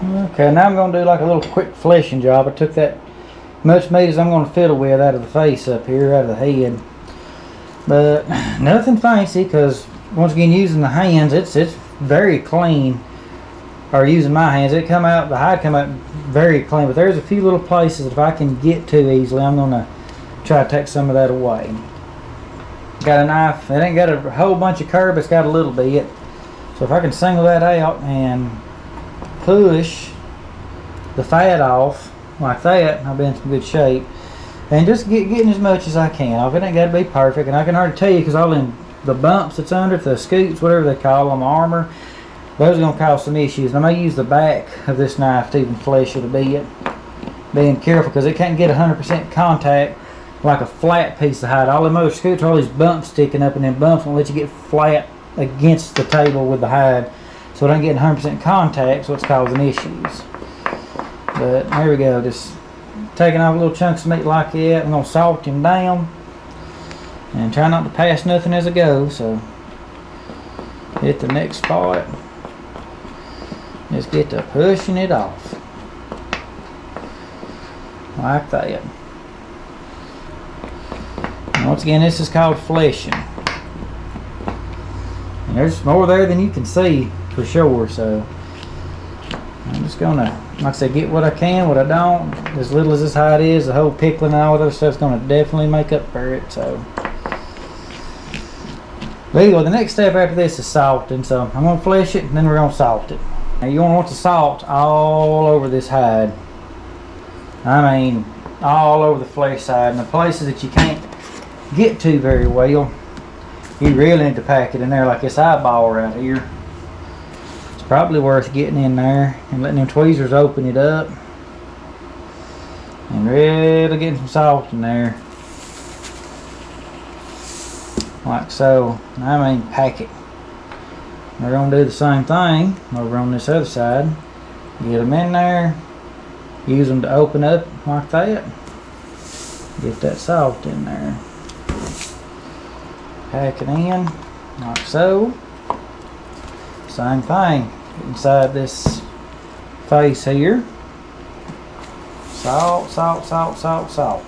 Okay, now I'm going to do like a little quick fleshing job. I took that much meat as I'm going to fiddle with out of the face up here, out of the head. But nothing fancy, because once again, using the hands, it's very clean. Or using my hands, the hide come out very clean. But there's a few little places that if I can get to easily, I'm going to try to take some of that away. Got a knife. It ain't got a whole bunch of curve, it's got a little bit. So if I can single that out and push the fat off like that, I'll be in some good shape. And just getting as much as I can off. It ain't got to be perfect, and I can already tell you, because all in the bumps that's under it, the scoops, whatever they call them, armor, those are going to cause some issues. And I may use the back of this knife to even flesh it a bit. Being careful, because it can't get 100% contact like a flat piece of hide. All them other scoops are all these bumps sticking up, and then bumps won't let you get flat against the table with the hide. So it ain't getting 100% contact, so it's causing issues. But there we go, just taking off little chunks of meat like that. I'm going to salt him down and try not to pass nothing as I go. So hit the next spot, just get to pushing it off like that. And once again, this is called fleshing, and there's more there than you can see for sure. So I'm just gonna, like I said, get what I can, what I don't. As little as this hide is, the whole pickling and all that other stuff's gonna definitely make up for it. So, but anyway, the next step after this is salting. So I'm gonna flesh it, and then we're gonna salt it. Now you want the salt all over this hide. I mean, all over the flesh side, and the places that you can't get to very well, you really need to pack it in there, like this eyeball right here. Probably worth getting in there and letting them tweezers open it up and really getting some salt in there, like so. I mean, pack it. We're going to do the same thing over on this other side. Get them in there, use them to open up like that, get that salt in there, pack it in like so. Same thing inside this face here. Salt, salt, salt, salt, salt.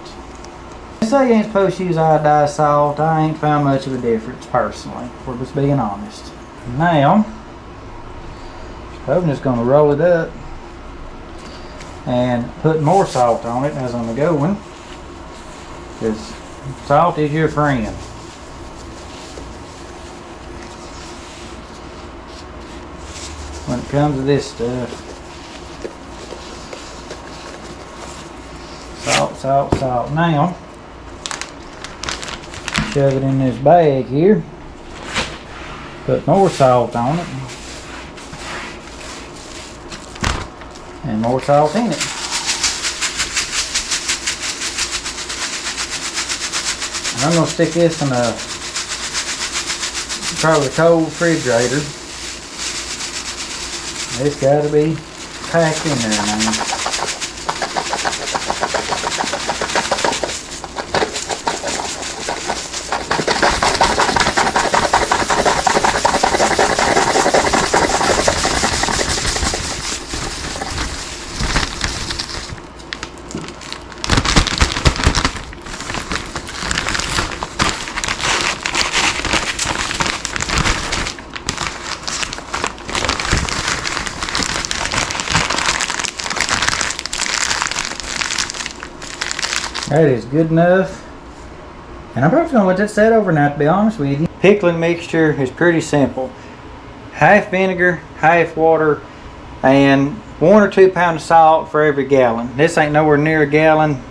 They say you ain't supposed to use iodized salt. I ain't found much of a difference personally, if we're just being honest. Now, I'm just going to roll it up and put more salt on it as I'm going, because salt is your friend. When it comes to this stuff, salt, salt, salt. Now, shove it in this bag here, put more salt on it, and more salt in it. And I'm going to stick this in a probably cold refrigerator. It's got to be packed in there, man. That is good enough. And I'm probably going to let that set overnight, to be honest with you. Pickling mixture is pretty simple. Half vinegar, half water, and 1 or 2 pounds of salt for every gallon. This ain't nowhere near a gallon.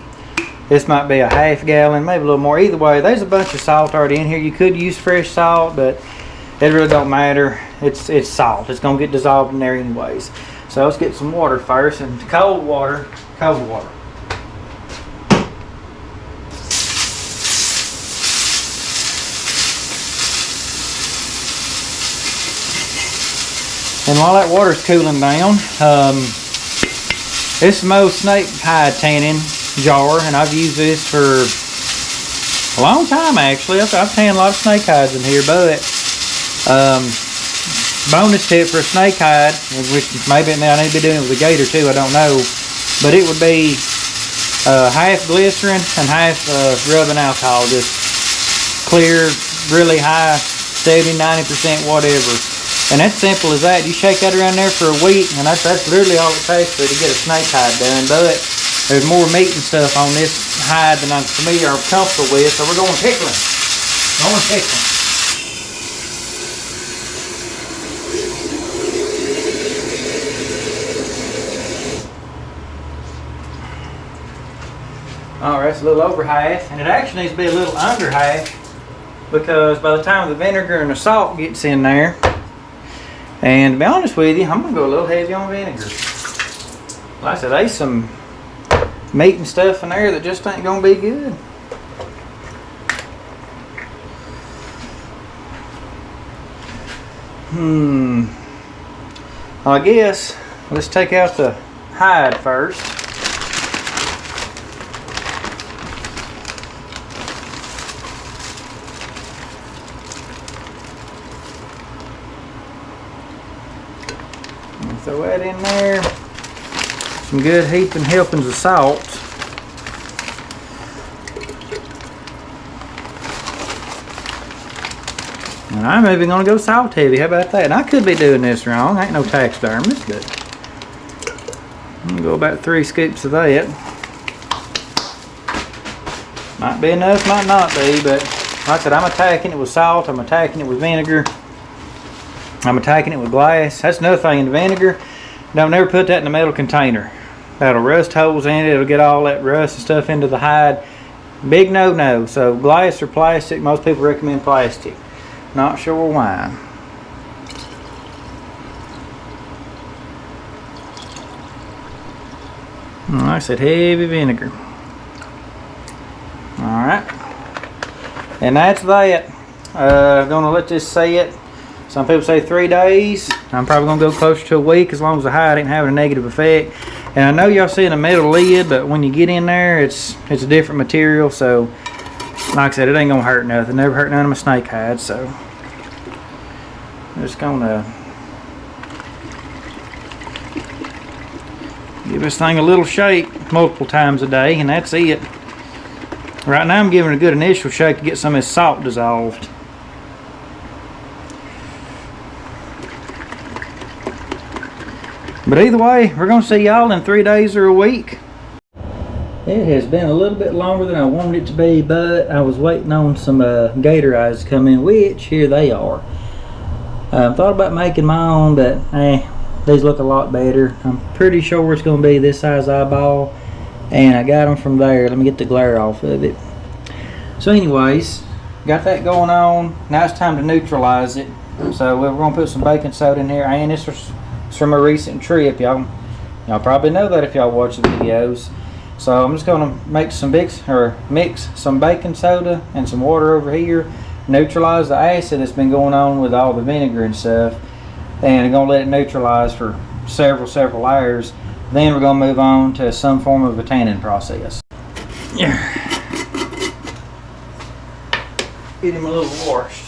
This might be a half gallon, maybe a little more. Either way, there's a bunch of salt already in here. You could use fresh salt, but it really don't matter. It's salt. It's going to get dissolved in there anyways. So let's get some water first, and cold water, cold water. And while that water's cooling down, this is my old snake hide tanning jar, and I've used this for a long time actually. I've tanned a lot of snake hides in here, but bonus tip for a snake hide, which maybe now I need to be doing it with a gator too, I don't know, but it would be half glycerin and half rubbing alcohol, just clear, really high, 70-90% whatever. And that's simple as that. You shake that around there for a week, and that's literally all it takes to get a snake hide done. But there's more meat and stuff on this hide than I'm familiar or comfortable with, so we're going pickling. Going pickling. Alright, it's a little over half, and it actually needs to be a little under half, because by the time the vinegar and the salt gets in there, and to be honest with you, I'm going to go a little heavy on vinegar. Like I said, there's some meat and stuff in there that just ain't going to be good. I guess let's take out the hide first. Throw that in there. Some good heaping helpings of salt. And I'm even going to go salt heavy. How about that? And I could be doing this wrong. I ain't no taxidermist, but I'm going to go about 3 scoops of that. Might be enough, might not be, but like I said, I'm attacking it with salt. I'm attacking it with vinegar. I'm attacking it with glass. That's another thing in the vinegar. Don't never put that in a metal container. That'll rust holes in it. It'll get all that rust and stuff into the hide. Big no-no. So glass or plastic, most people recommend plastic. Not sure why. Like I said, heavy vinegar. Alright. And that's that. Gonna let this set. Some people say 3 days. I'm probably going to go closer to a week as long as the hide ain't having a negative effect. And I know y'all see a metal lid, but when you get in there, it's a different material. So, like I said, it ain't going to hurt nothing. Never hurt none of my snake hides. So, I'm just going to give this thing a little shake multiple times a day, and that's it. Right now, I'm giving it a good initial shake to get some of this salt dissolved. But either way, we're going to see y'all in 3 days or a week. It has been a little bit longer than I wanted it to be, but I was waiting on some gator eyes to come in, which here they are. Thought about making my own, but these look a lot better. I'm pretty sure it's going to be this size eyeball, and I got them from there. Let me get the glare off of it. So anyways, got that going on. Now it's time to neutralize it. So we're going to put some baking soda in here, and this was from a recent trip. Y'all probably know that if y'all watch the videos. So I'm just going to make some mix some baking soda and some water over here, neutralize the acid that's been going on with all the vinegar and stuff, and I'm going to let it neutralize for several hours. Then we're going to move on to some form of a tanning process. Yeah. Get him a little washed.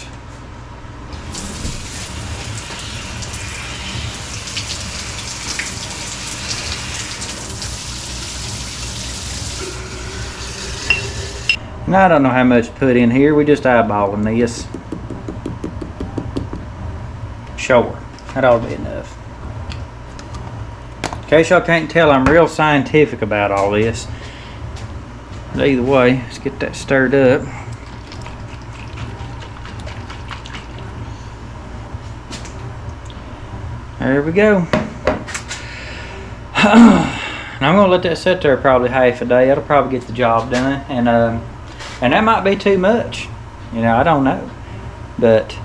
Now, I don't know how much to put in here. We just eyeballing this. Sure, that ought to be enough. In case y'all can't tell, I'm real scientific about all this. But either way, let's get that stirred up. There we go. And I'm going to let that sit there probably half a day. That'll probably get the job done. And that might be too much. I don't know. But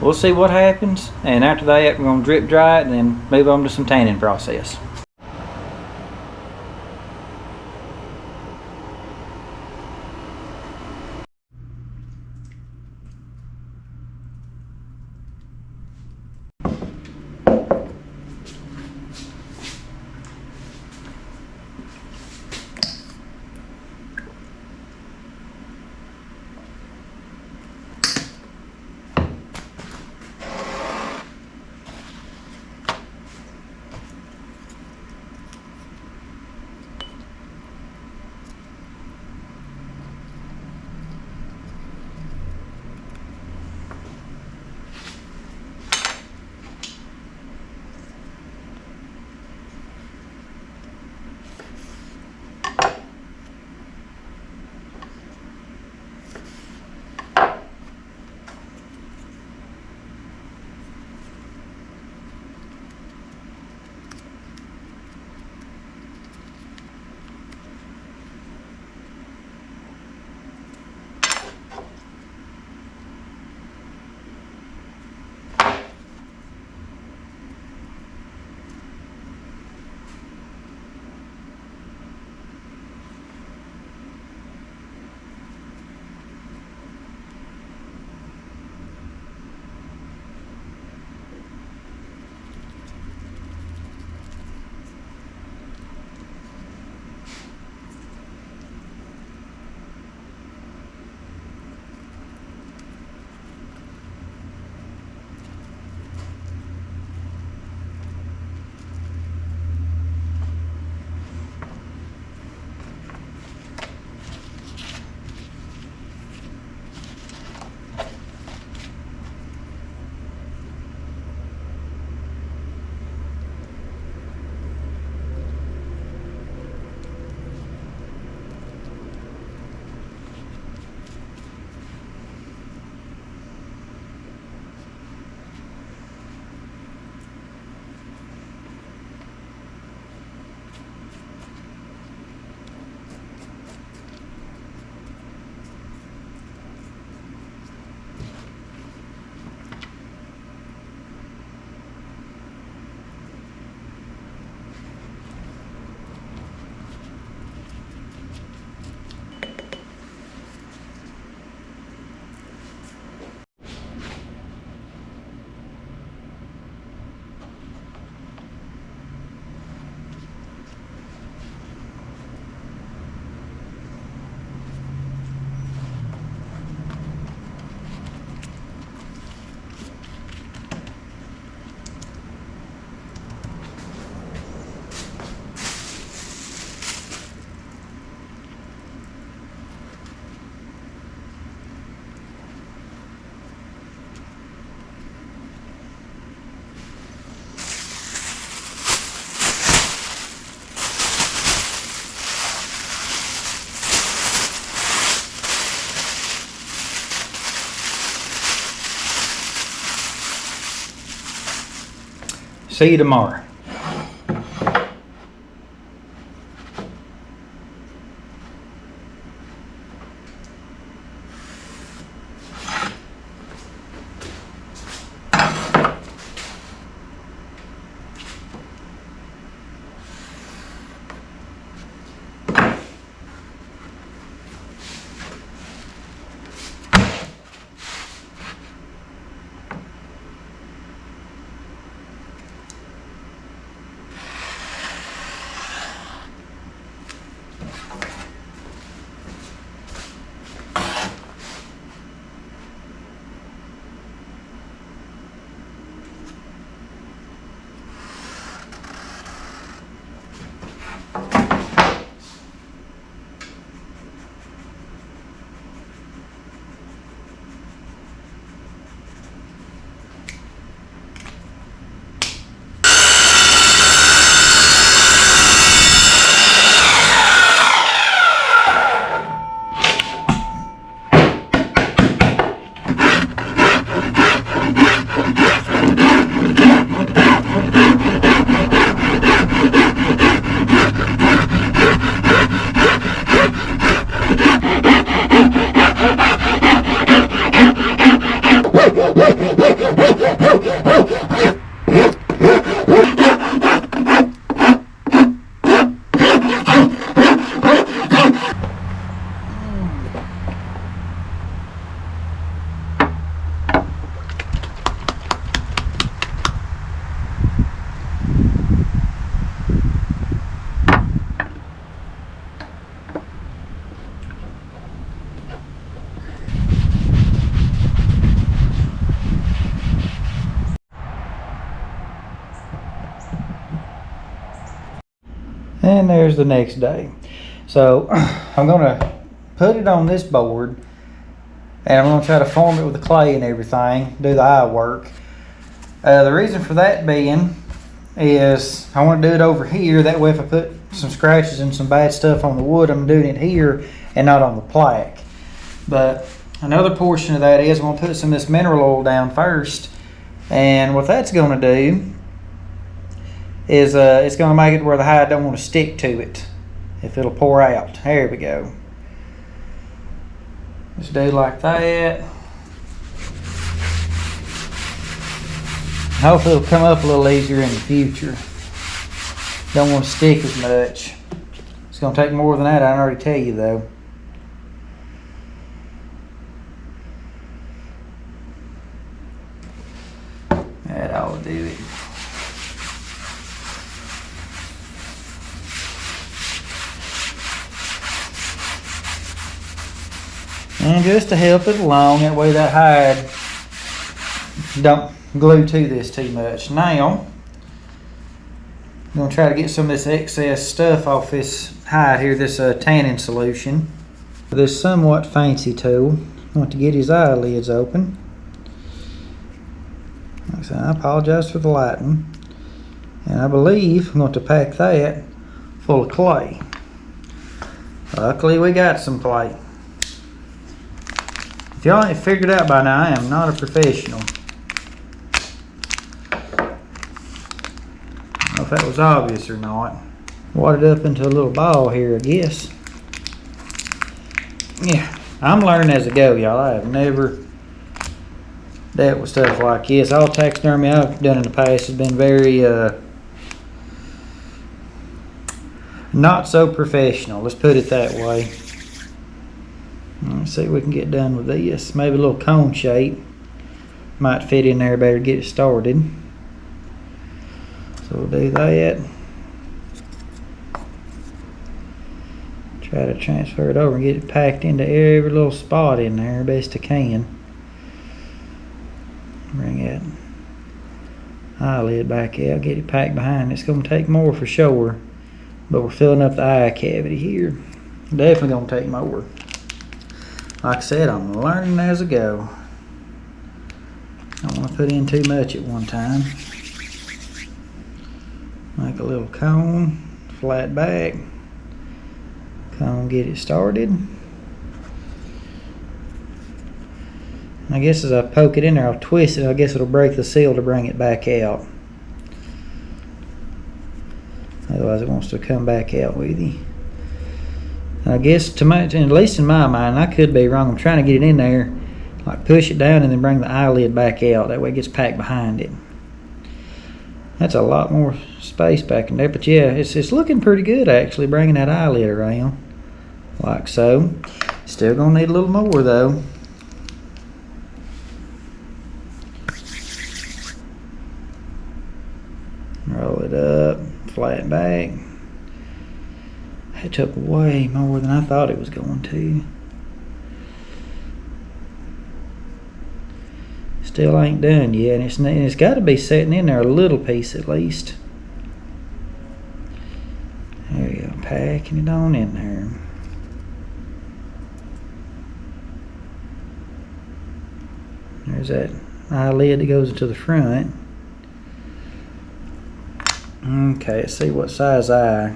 we'll see what happens. And after that, we're going to drip dry it and then move on to some tanning process. See you tomorrow. And there's the next day. So I'm gonna put it on this board and I'm gonna try to form it with the clay and everything, do the eye work. The reason for that being is I want to do it over here. That way if I put some scratches and some bad stuff on the wood, I'm doing it here and not on the plaque. But another portion of that is I'm gonna put some of this mineral oil down first. And what that's gonna do is it's going to make it where the hide don't want to stick to it if it'll pour out. There we go. Just do like that. Hopefully it'll come up a little easier in the future. Don't want to stick as much. It's going to take more than that, I can already tell you though. That ought to do it. And just to help it along, that way that hide don't glue to this too much. Now, I'm going to try to get some of this excess stuff off this hide here, this tanning solution. This somewhat fancy tool. I want to get his eyelids open. Like I said, I apologize for the lighting. And I believe I'm going to pack that full of clay. Luckily we got some clay. If y'all ain't figured out by now, I am not a professional. I don't know if that was obvious or not. Wadded up into a little ball here, I guess. Yeah, I'm learning as I go, y'all. I have never dealt with stuff like this. All taxidermy I've done in the past has been very not so professional. Let's put it that way. Let's see what we can get done with this. Maybe a little cone shape might fit in there better to get it started. So we'll do that. Try to transfer it over and get it packed into every little spot in there best I can. Bring that eyelid back out, get it packed behind. It's going to take more for sure, but we're filling up the eye cavity here. Definitely going to take more. Like I said, I'm learning as I go. Don't want to put in too much at one time. Make a little cone, flat back. Cone, get it started. I guess as I poke it in there, I'll twist it. I guess it'll break the seal to bring it back out. Otherwise it wants to come back out with you. I guess at least in my mind, I could be wrong. I'm trying to get it in there, like push it down and then bring the eyelid back out. That way it gets packed behind it. That's a lot more space back in there. But yeah, it's looking pretty good actually, bringing that eyelid around like so. Still gonna need a little more though. Roll it up, flat back. It took way more than I thought it was going to. Still ain't done yet, and it's got to be sitting in there a little piece at least. There you go, packing it on in there. There's that eyelid that goes into the front. Okay, let's see what size eye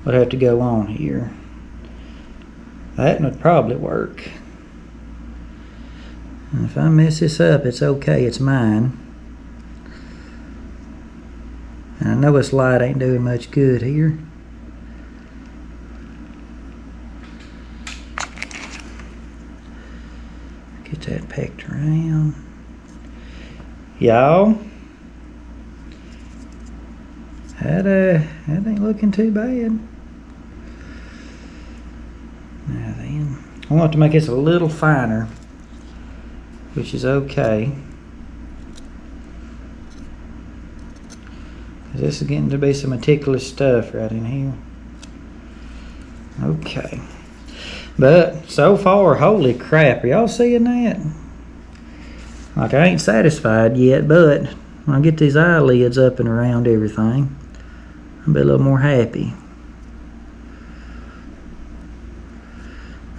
would have to go on here. That would probably work. And if I mess this up, it's okay, it's mine. And I know this light ain't doing much good here. Get that packed around. Y'all, that ain't looking too bad. Now then, I want to make this a little finer, which is okay. This is getting to be some meticulous stuff right in here. Okay. But so far, holy crap, are y'all seeing that? Like, I ain't satisfied yet, but when I get these eyelids up and around everything, I'll be a little more happy.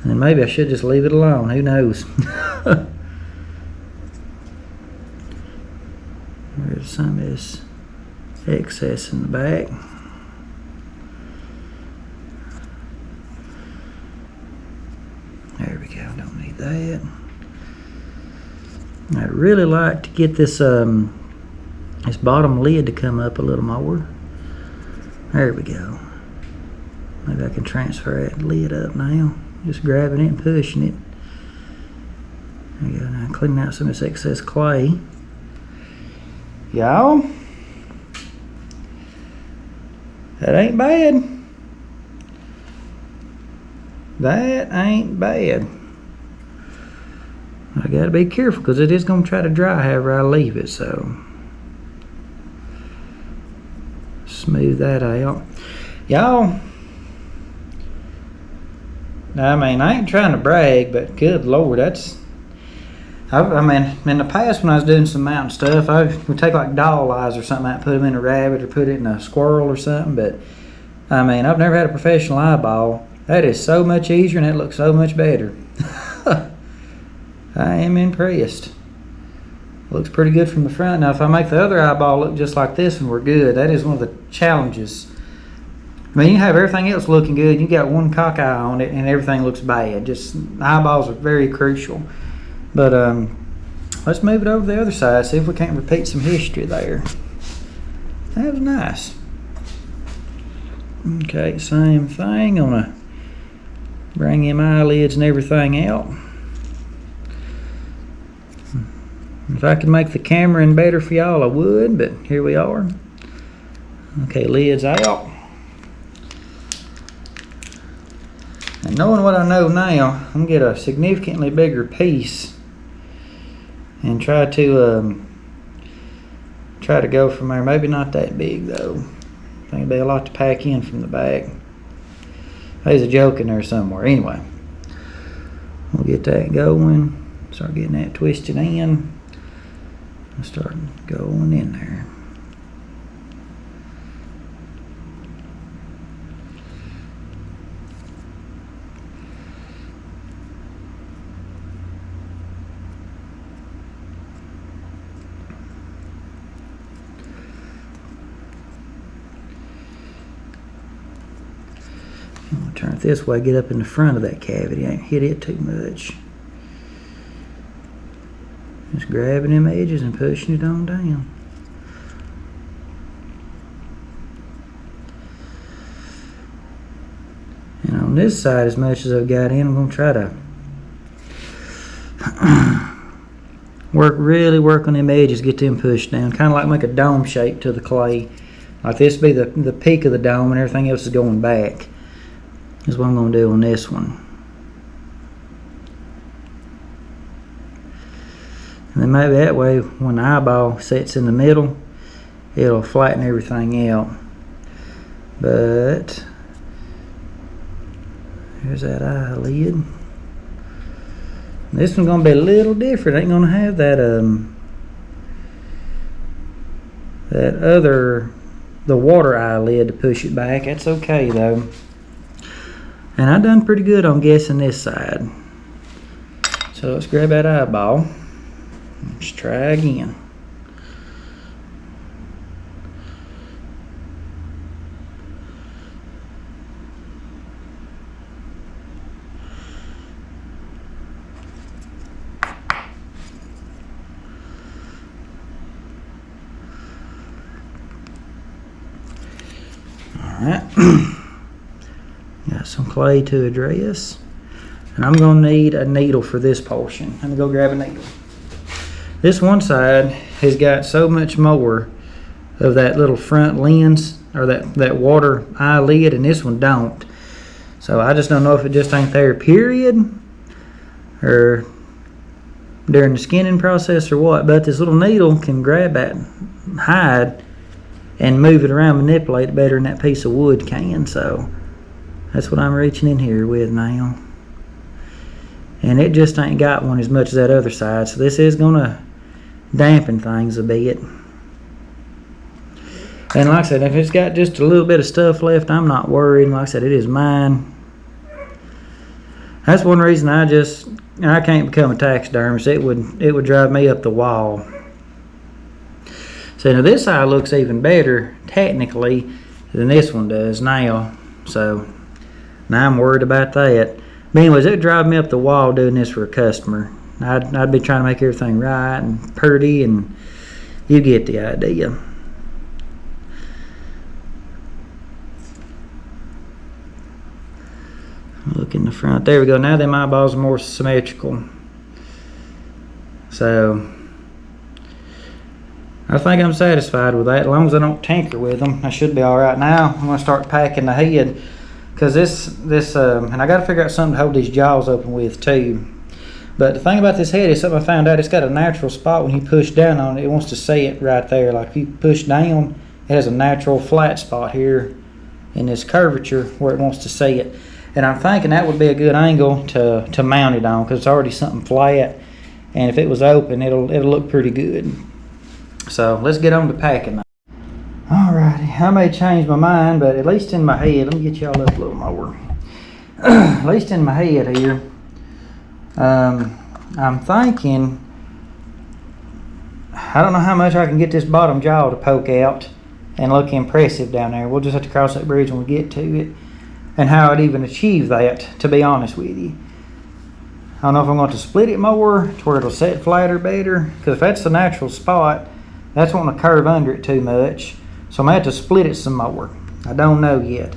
And maybe I should just leave it alone, who knows? There's some of this excess in the back. There we go, don't need that. I'd really like to get this this bottom lid to come up a little more. There we go. Maybe I can transfer that lid up now. Just grabbing it and pushing it. There we go, now cleaning out some of this excess clay. Y'all, that ain't bad. That ain't bad. I gotta be careful because it is gonna try to dry however I leave it, so smooth that out. Y'all, I mean, I ain't trying to brag, but good Lord, that's, I mean, in the past when I was doing some mountain stuff, I would take like doll eyes or something, I'd put them in a rabbit or put it in a squirrel or something, but I mean, I've never had a professional eyeball. That is so much easier and it looks so much better. I am impressed. Looks pretty good from the front. Now if I make the other eyeball look just like this one, we're good. That is one of the challenges. I mean, you have everything else looking good, you got one cock eye on it and everything looks bad. Just eyeballs are very crucial. But let's move it over to the other side, see if we can't repeat some history there. That was nice. Okay, same thing. I'm gonna bring them eyelids and everything out. If I could make the camera in better for y'all, I would, but here we are. Okay, lids out. And knowing what I know now, I'm gonna get a significantly bigger piece and try to go from there. Maybe not that big though. I think it'd be a lot to pack in from the back. There's a joke in there somewhere. Anyway, we'll get that going. Start getting that twisted in. Start going in there. I'm gonna turn it this way, get up in the front of that cavity. I ain't hit it too much. Just grabbing them edges and pushing it on down. this side as much as I've got in. I'm going to try to really work on them edges, get them pushed down. Kind of like make a dome shape to the clay. Like this be the peak of the dome and everything else is going back. Is what I'm going to do on this one. And then maybe that way when the eyeball sits in the middle, it'll flatten everything out. But here's that eyelid. This one's going to be a little different. Ain't going to have that the water eyelid to push it back. That's okay though. And I done pretty good on guessing this side. So let's grab that eyeball. Let's try again. Alright. Got some clay to address. And I'm going to need a needle for this portion. Let me go grab a needle. This one side has got so much more of that little front lens or that water eyelid, and this one don't. So I just don't know if it just ain't there period or during the skinning process or what, but this little needle can grab that hide and move it around, manipulate it better than that piece of wood can. So that's what I'm reaching in here with now. And it just ain't got one as much as that other side, so this is gonna dampen things a bit. And like I said, if it's got just a little bit of stuff left, I'm not worried. Like I said, it is mine. That's one reason I can't become a taxidermist. It would drive me up the wall. So now this side looks even better technically than this one does now. So now I'm worried about that. But anyways, it would drive me up the wall doing this for a customer. I'd be trying to make everything right and pretty, and you get the idea. Look in the front. There we go. Now them eyeballs are more symmetrical. So I think I'm satisfied with that. As long as I don't tinker with them, I should be all right. Now I'm going to start packing the head, because and I got to figure out something to hold these jaws open with too. But the thing about this head is something I found out. It's got a natural spot when you push down on it. It wants to set right there. Like if you push down, it has a natural flat spot here in this curvature where it wants to set. And I'm thinking that would be a good angle to mount it on, because it's already something flat. And if it was open, it'll look pretty good. So let's get on to packing now. Alrighty, I may change my mind, but at least in my head, let me get y'all up a little more. At least in my head here, I'm thinking, I don't know how much I can get this bottom jaw to poke out and look impressive down there. We'll just have to cross that bridge when we get to it, and how I'd even achieve that, to be honest with you. I don't know if I'm going to split it more to where it'll set flatter better, because if that's the natural spot, that's wanting to curve under it too much. So I'm going to have to split it some more. I don't know yet.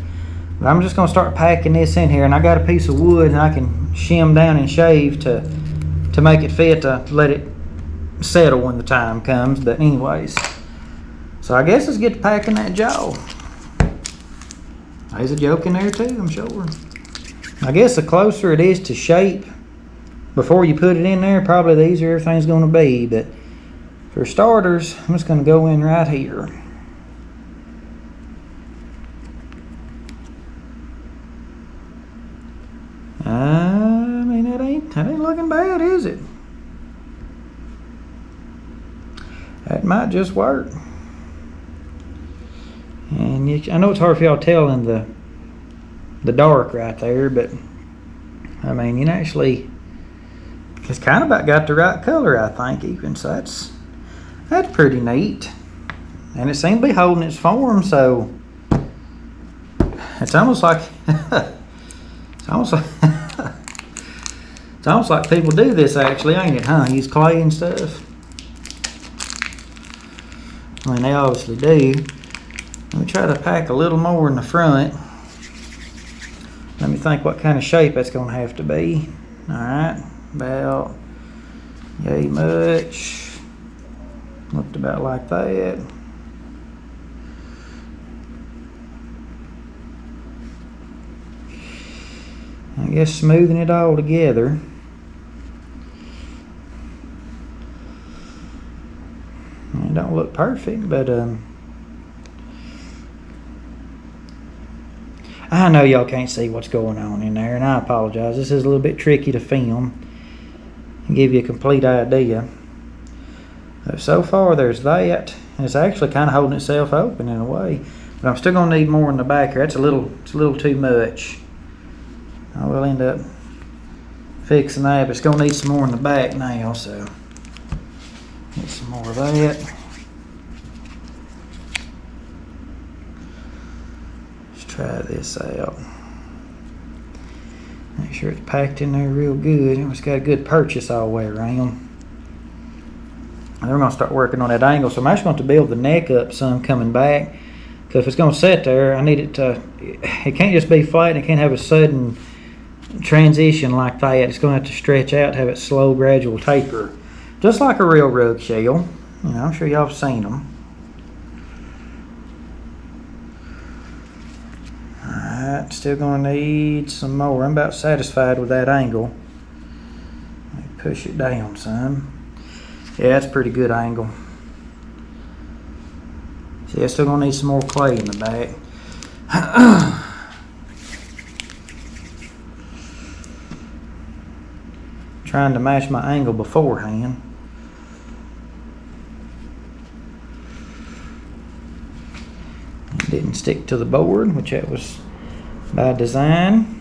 But I'm just going to start packing this in here, and I got a piece of wood and I can shim down and shave to make it fit, to let it settle when the time comes. But anyways, so I guess let's get to packing that jaw. There's a joke in there too, I'm sure. I guess the closer it is to shape before you put it in there, probably the easier everything's going to be. But for starters, I'm just going to go in right here. I mean, that ain't looking bad, is it? That might just work. And I know it's hard for y'all to tell in the dark right there, but I mean, you actually, it's kind of about got the right color, I think, even. So that's pretty neat. And it seems to be holding its form, so it's almost like it's almost like people do this actually, ain't it, huh? Use clay and stuff. I mean, they obviously do. Let me try to pack a little more in the front. Let me think what kind of shape that's going to have to be. Alright, about yay much. Looked about like that. I guess smoothing it all together. It don't look perfect, but I know y'all can't see what's going on in there, and I apologize. This is a little bit tricky to film and give you a complete idea. So far there's that, and it's actually kind of holding itself open in a way, but I'm still gonna need more in the back here. It's a little too much. I will end up fixing that, but it's gonna need some more in the back now, so get some more of that. Let's try this out. Make sure it's packed in there real good. It's got a good purchase all the way around. And we're gonna start working on that angle. So I'm actually going to build the neck up some coming back. Because if it's gonna sit there, I need it to, it can't just be flat, and it can't have a sudden transition like that. It's gonna have to stretch out, have it slow, gradual taper. Just like a real Rugshell. You know, I'm sure y'all have seen them. Alright, still gonna need some more. I'm about satisfied with that angle. Let me push it down some. Yeah, that's a pretty good angle. See, I'm still gonna need some more clay in the back. Trying to match my angle beforehand. Didn't stick to the board, which that was by design.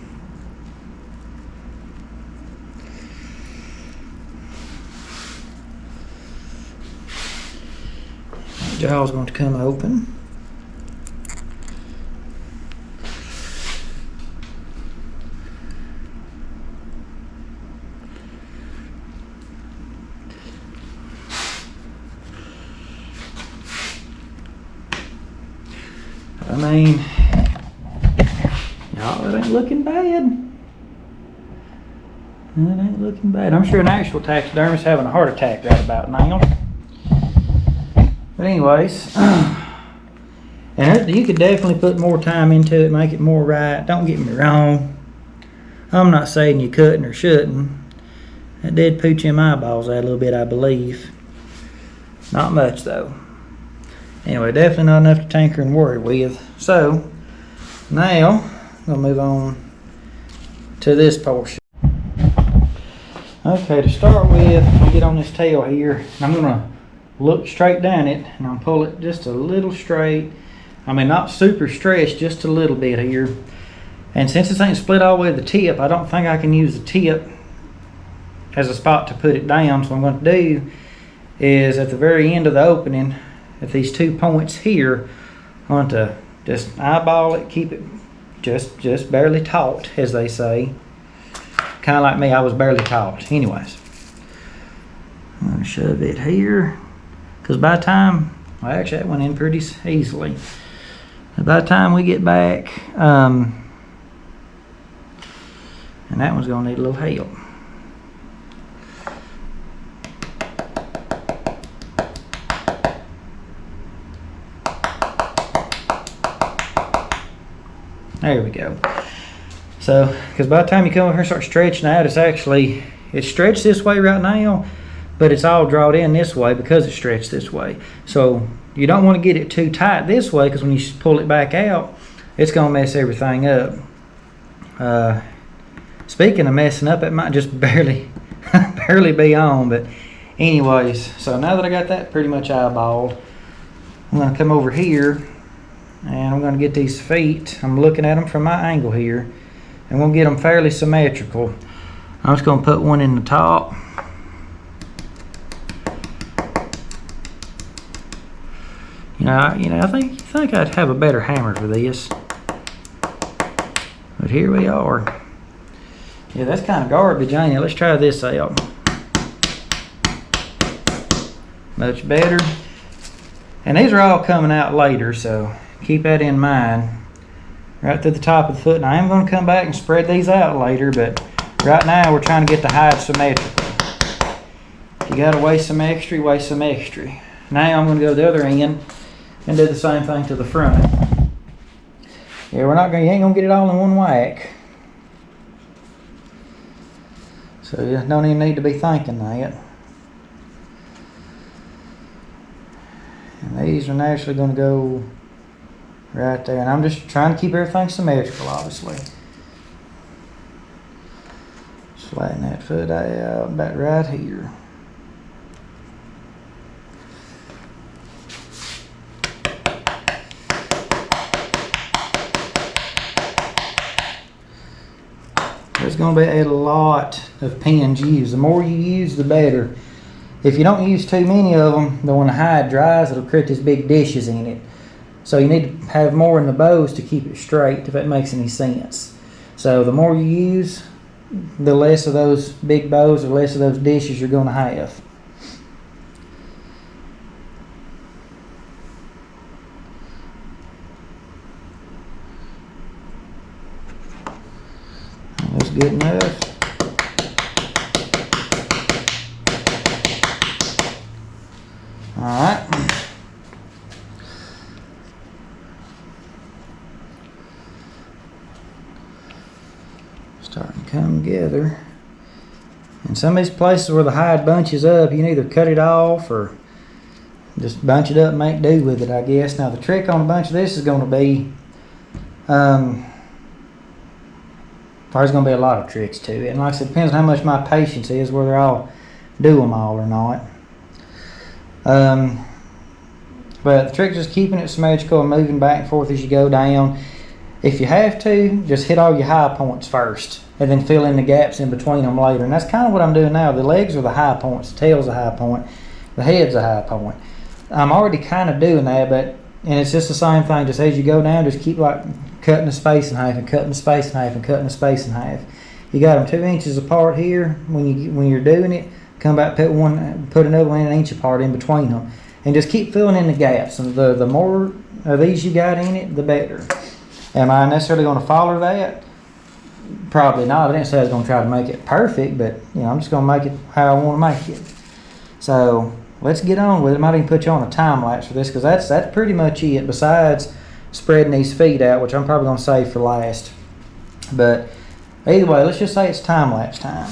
The jaw's going to come open. I mean, y'all, it ain't looking bad. It ain't looking bad. I'm sure an actual taxidermist having a heart attack right about now. But anyways, and you could definitely put more time into it, make it more right. Don't get me wrong. I'm not saying you couldn't or shouldn't. It did pooch them eyeballs out a little bit, I believe. Not much though. Anyway, definitely not enough to tinker and worry with. So, now, I'm going to move on to this portion. Okay, to start with, I'm going to get on this tail here. And I'm going to look straight down it, and I'll pull it just a little straight. I mean, not super stretched, just a little bit here. And since this ain't split all the way to the tip, I don't think I can use the tip as a spot to put it down. So what I'm going to do is at the very end of the opening, at these 2 points here, I want to just eyeball it, keep it just barely taut, as they say. Kind of like me, I was barely taut. Anyways, I'm going to shove it here, because by the time, well, actually that went in pretty easily. By the time we get back, and that one's going to need a little help. There we go. So, because by the time you come over here and start stretching out, it's stretched this way right now, but it's all drawn in this way because it's stretched this way. So, you don't want to get it too tight this way, because when you pull it back out, it's going to mess everything up. Speaking of messing up, it might just barely be on, but anyways, so now that I got that pretty much eyeballed, I'm going to come over here and I'm going to get these feet. I'm looking at them from my angle here, and we'll get them fairly symmetrical. I'm just going to put one in the top. I think I'd have a better hammer for this, but here we are. Yeah, that's kind of garbage, ain't it? Let's try this out. Much better. And these are all coming out later, so keep that in mind. right through the top of the foot. And I am going to come back and spread these out later, but right now we're trying to get the hide symmetrical. You got to waste some extra, waste some extra. Now I'm going to go to the other end and do the same thing to the front. Yeah, you ain't going to get it all in one whack. So you don't even need to be thinking that. And these are naturally going to go right there. And I'm just trying to keep everything symmetrical, obviously. Flatten that foot out about right here. There's going to be a lot of pins used. The more you use, the better. If you don't use too many of them, then when the hide dries, it'll create these big dishes in it. So you need to have more in the bows to keep it straight, if that makes any sense. So the more you use, the less of those big bows or less of those dishes you're going to have. That's good enough. Alright. Starting to come together. And some of these places where the hide bunches up, you can either cut it off or just bunch it up and make do with it, I guess. Now the trick on a bunch of this is going to be, there's going to be a lot of tricks to it. And like I said, it depends on how much my patience is, whether I'll do them all or not. But the trick is just keeping it symmetrical and moving back and forth as you go down. If you have to, just hit all your high points first and then fill in the gaps in between them later. And that's kind of what I'm doing now. The legs are the high points, the tail's a high point, the head's a high point. I'm already kind of doing that, and it's just the same thing. Just as you go down, just keep like cutting the space in half and cutting the space in half and cutting the space in half. You got them 2 inches apart here. When you're doing it, come back, put another one 1 inch apart in between them, and just keep filling in the gaps. And the more of these you got in it, the better. Am I necessarily going to follow that? Probably not. I didn't say I was going to try to make it perfect, but I'm just going to make it how I want to make it. So let's get on with it. I might even put you on a time lapse for this, because that's pretty much it. Besides spreading these feet out, which I'm probably going to save for last. But either way, let's just say it's time lapse time.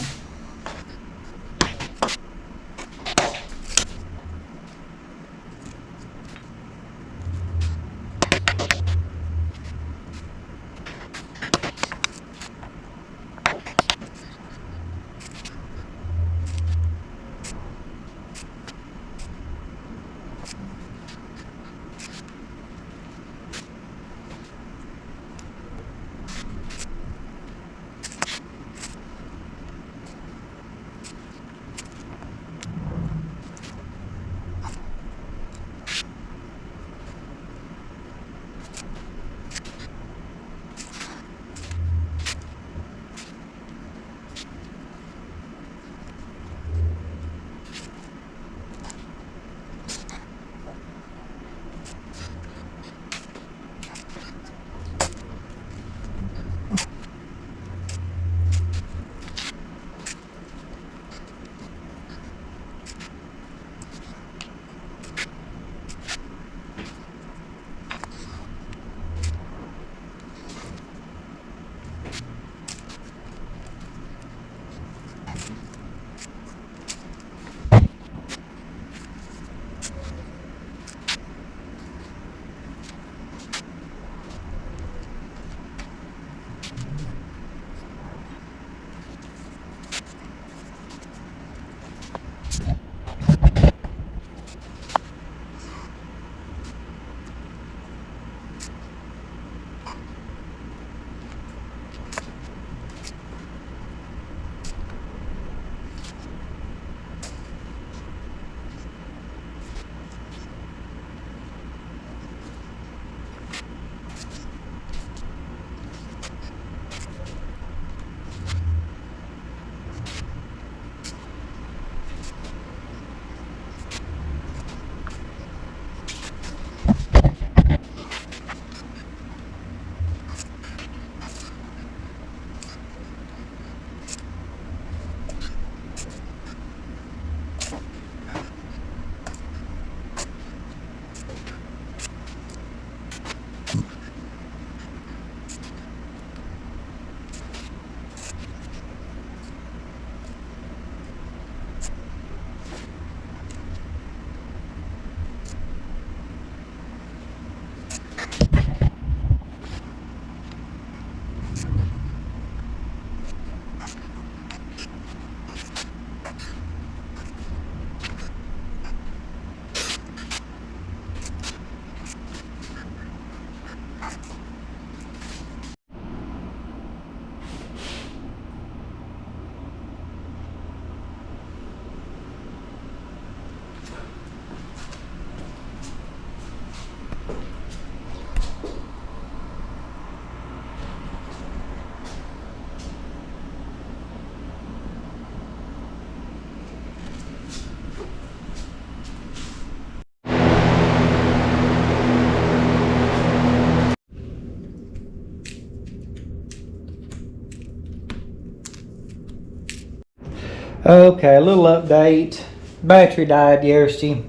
Okay, a little update. Battery died yesterday.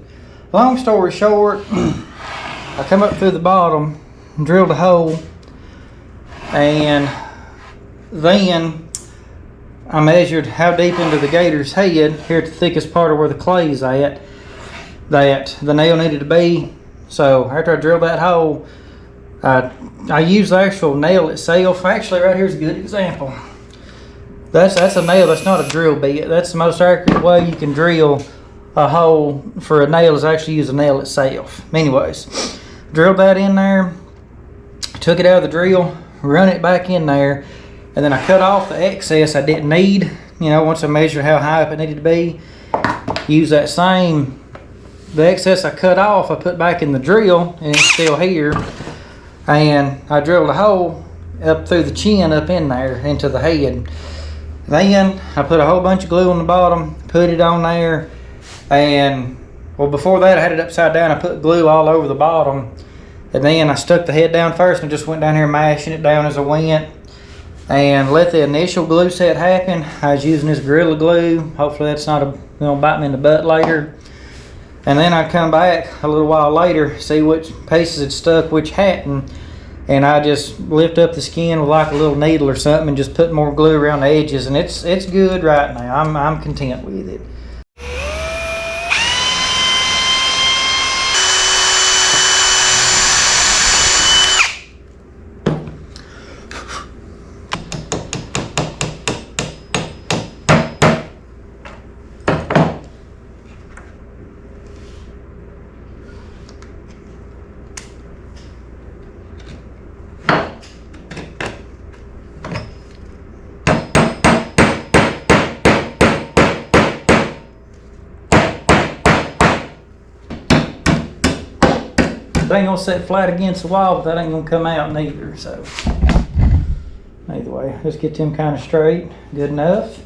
Long story short, I come up through the bottom, drilled a hole, and then I measured how deep into the Gator's head, here at the thickest part of where the clay's at, that the nail needed to be. So after I drilled that hole, I used the actual nail itself. Actually, right here's a good example. That's a nail, that's not a drill bit. That's the most accurate way you can drill a hole for a nail, is actually use the nail itself. Anyways, drilled that in there, took it out of the drill, run it back in there, and then I cut off the excess I didn't need. You know, once I measured how high up it needed to be, use that same, the excess I cut off, I put back in the drill, and it's still here. And I drilled a hole up through the chin, up in there, into the head. Then I put a whole bunch of glue on the bottom, put it on there, and well, before that I had it upside down. I put glue all over the bottom, and then I stuck the head down first and just went down here mashing it down as I went, and let the initial glue set happen. I was using this Gorilla Glue. Hopefully that's not gonna bite me in the butt later. And then I'd come back a little while later, see which pieces had stuck, which hadn't. And I just lift up the skin with like a little needle or something and just put more glue around the edges, and it's good right now. I'm content with it. It ain't gonna sit flat against the wall, but that ain't gonna come out neither. So either way, let's get them kind of straight, good enough.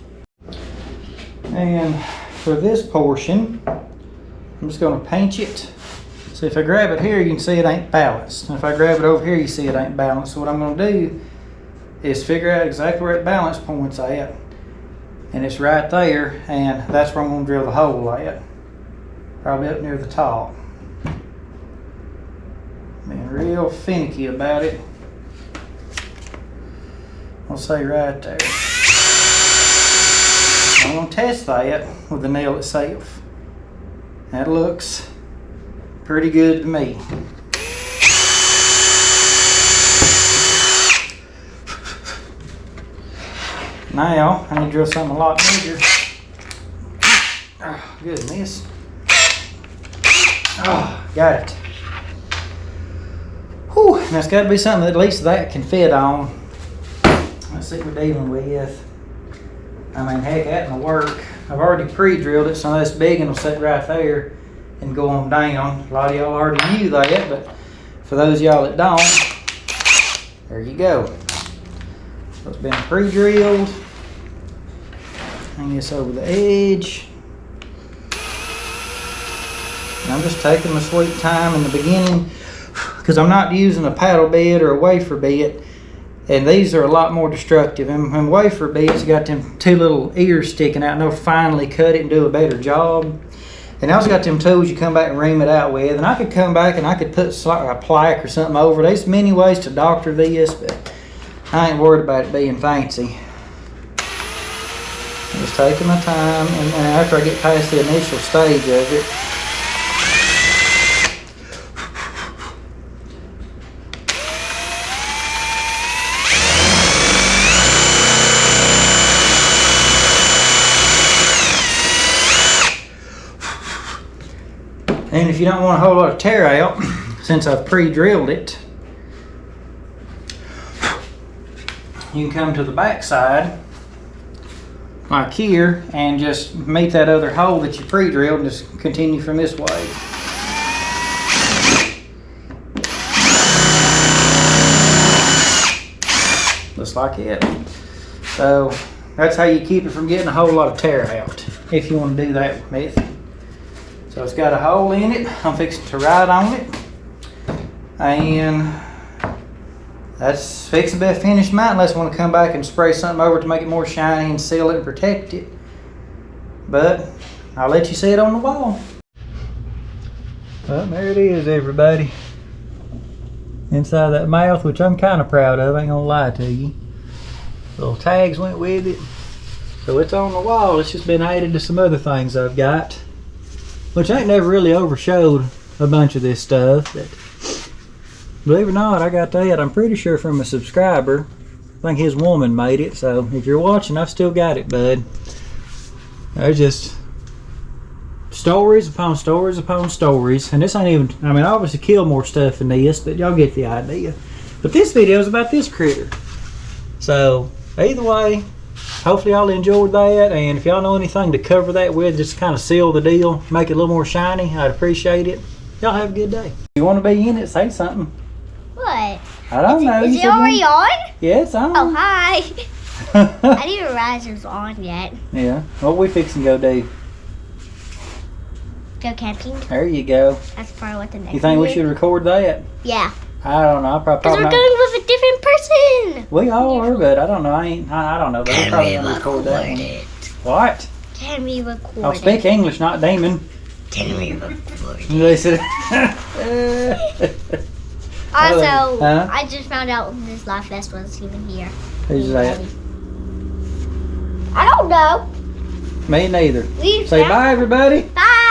And for this portion, I'm just gonna pinch it. So if I grab it here, you can see it ain't balanced. And if I grab it over here, you see it ain't balanced. So what I'm gonna do is figure out exactly where the balance point's at. And it's right there, and that's where I'm gonna drill the hole at. Probably up near the top. Being real finicky about it. I'll say right there. I'm going to test that with the nail itself. That looks pretty good to me. Now, I need to drill something a lot bigger. Oh, goodness. Oh, got it. Whew, and that's got to be something that at least that can fit on. Let's see what we're dealing with. I mean, heck, that will work. I've already pre-drilled it, so that's big and it'll sit right there and go on down. A lot of y'all already knew that, but for those of y'all that don't, there you go. So it's been pre-drilled. Hang this over the edge. And I'm just taking my sweet time in the beginning, because I'm not using a paddle bit or a wafer bit, and these are a lot more destructive. And wafer bits got them two little ears sticking out, and they'll finally cut it and do a better job. And I also got them tools you come back and ream it out with, and I could come back and I could put a plaque or something over. There's many ways to doctor this, but I ain't worried about it being fancy. I'm just taking my time, and after I get past the initial stage of it, and if you don't want a whole lot of tear out, since I've pre-drilled it, you can come to the back side, like here, and just meet that other hole that you pre-drilled and just continue from this way. Just like it. So that's how you keep it from getting a whole lot of tear out, if you want to do that method. So it's got a hole in it. I'm fixing to write on it. And that's fixing to be a finished mount, unless I want to come back and spray something over to make it more shiny and seal it and protect it. But I'll let you see it on the wall. Well, there it is, everybody. Inside that mouth, which I'm kind of proud of, ain't gonna lie to you. Little tags went with it. So it's on the wall. It's just been added to some other things I've got, which I ain't never really overshowed a bunch of this stuff. But believe it or not, I got that, I'm pretty sure, from a subscriber. I think his woman made it. So if you're watching, I've still got it, bud. There's just stories upon stories upon stories. And this ain't even, I mean, I obviously kill more stuff than this, but y'all get the idea. But this video is about this critter. So either way, hopefully y'all enjoyed that. And if y'all know anything to cover that with, just kind of seal the deal, make it a little more shiny, I'd appreciate it. Y'all have a good day. If you want to be in it, say something. What? I don't know. Is it already on? Yeah, it's on. Oh, hi. I didn't realize it was on yet. Yeah. What we fixing to go do? Go camping. There you go. That's probably what the next You think we is. should record that? Yeah. I don't know. Because Probably we're not. going with a different person. We all are, but I don't know. I don't know. But we're probably gonna record that one. What? Can we record I'll speak English, not demon. Can we record They said. Also, Huh? I just found out this Life Vest was even here. Who's that? I don't know. Me neither. We Say found- bye, everybody. Bye.